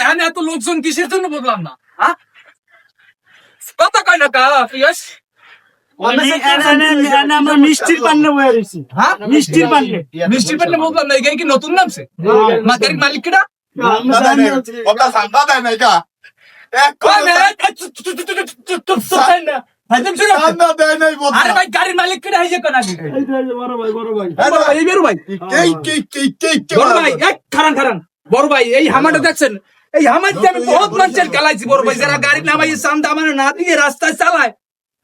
এখানে এত লোকজন কিসের জন্য বললাম না, হ্যাঁ? কথা কয় না কা পিয়াস? আমরা মিষ্টির পান্নে বয়ে রয়েছি। হ্যাঁ? মিষ্টির পান্নে। মিষ্টির পান্নে বললাম না, এই কি নতুন নামছে? গাড়ির মালিক কিরা? ওটা সান্দা দেয় নাই কা সান্দা দেয় নাই বলতে আরে ভাই গাড়ির মালিক কিরা হইছে কোন আগে? বড় ভাই, বড় ভাই। বড় ভাই, এই বেরো ভাই। বড় ভাই, এক খারান। বড় ভাই, এই হামাটা দেখছেন? এই হামাতে আমি বহুত মানুষের গালাইছি বড় ভাই, যারা গাড়ি নামাই চান্দা আমার না দিয়ে রাস্তায় চালায়।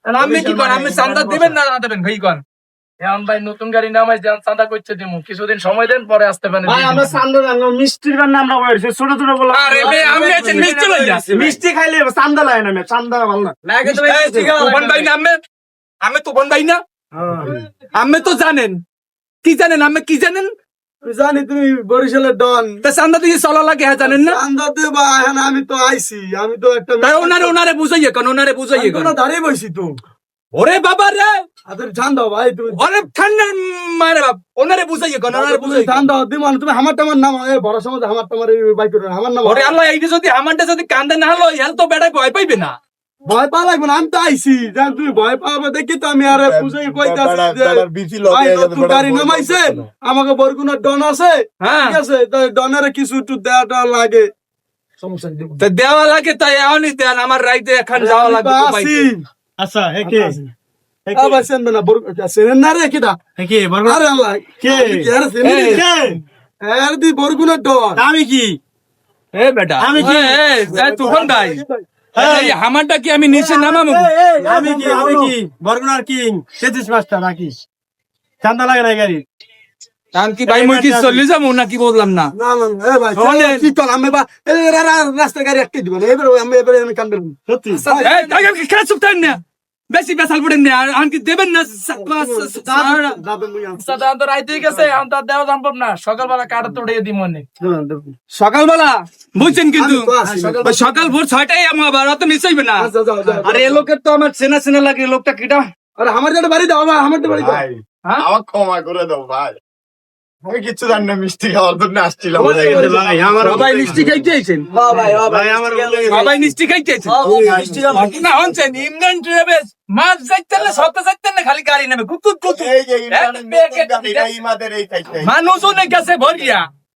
আর আমি কি করেন? আমি চান্দা দেবেন না দেবেন ভাই কোন? এখন ভাই নতুন গাড়ি নামাই যান, চাঁদা করছে দিমু, কিছুদিন সময় দেন, পরে আসতে পারেন। ভাই আমরা চান্দা জানো, মিষ্টির পান্নে আমরা বয়ে রয়েছি। ছোট ছোট বলা আরে ভাই আমি আছেন মিষ্টি লই যাচ্ছি। মিষ্টি খাইলে চান্দা লাগে না, চান্দা ভালো না। লাগে তো ভাই মিষ্টি খাওয়া তুফান ভাই না আমি তুফান ভাই না? আমি তো জানেন কি জানেন? আমি কি জানেন? জানি তুমি বরিশালের ডন। তা চান্দা দিয়ে চলা লাগে, হ্যাঁ জানেন না? চান্দা দেবা, এখন আমি তো আইছি, আমি তো একটা তাই ওনারে বুঝাইয়ে কোন, ওনারে বুঝাইয়ে কোন। দাঁড়িয়ে বসি তো। ওরে বাবা রে, আদের চান্দা ভাই তুমি ওরে ঠান্ডার মারে বাপ, ওনারে বুঝাইয়ে কোন, ওনারে বুঝাইয়ে কোন। চান্দা দিমান, তুমি আমার টামার নাম বড় সমাজ আমার টামার বাইক করে আমার নাম। ওরে আল্লাহ, এইটা যদি আমারটা যদি কান্দে না হলো হেল তো বেড়াই ভয় পাইবে না। ভয় পা লাগবে না, আমি তো আইছি। জান তুমি ভয় পাবে দেখি তো আমি আরে পুজোই কইতাছি যে ভাই নতুন গাড়ি নামাইছে, আমাকে বরগুনার ডন আছে, হ্যাঁ ঠিক আছে? তো ডনের কিছু একটু দেওয়াটা লাগে, সমস্যা নেই। তা দেওয়া লাগে, তাই এখনই দেন, আমার রাইতে এখন যাওয়া লাগবে তো আসি। বাইকে। আচ্ছা একে আবার সেনবে না সেনেন না রে কিটা একে বরগুনা। আরে আল্লাহ কে আরে সেনেন কে? আরে দি বরগুনার ডন। আমি কি এ বেটা আমি কি? তুফান ভাই, এই আমারটা কি আমি নিচে নামাবো? আমি কি বরগুনার কিং 33 মাস্টার রাখিস। চান্দা লাগে না গাড়ি। আমি কি ভাই মুই কি চলে যাবো নাকি বললাম না? না না এ ভাই কি কল আমি বা রাস্তা গাড়ি আটকে দিব না, এবারে আমি কান্দব সত্যি। এই টাকা কি খেলা চুপ থাকেন না, বেশি বেসাল পড়েন না, আর কি দেবেন না? চাঁদা তো রাইতে গেছে, এখন তো আর দেওয়া সম্ভব না, সকালবেলা কাটা তো উড়িয়ে দিমু অনেক। সকালবেলা বুঝছেন কিন্তু সকাল ভোর 6টায় আমার অত মিস হইবে না। আর এ লোকের তো আমার চেনা চেনা লাগে, এই লোকটা কিটা? আরে আমার যেটা বাড়ি দাও, আমার বাড়ি দাও। ভাই হ্যাঁ? আমার ক্ষমা করে দাও ভাই, আমি কিচ্ছু জানি না, মিষ্টি খাওয়ার জন্য আসছিলাম। সবাই মিষ্টি খাইতে আইছেন? সবাই মিষ্টি খাইতে আইছেন? না হনছেন ইমরান ট্রাভেলস মাছ যাইতেন না, সত্য যাইতেন না, খালি গাড়ি নেবে কুকুর কুকুর এই যে ইমরানের নতুন গাড়িটা ইমাদের এই সাইডটাই। মানুষ অনেক গেছে ভরিয়া।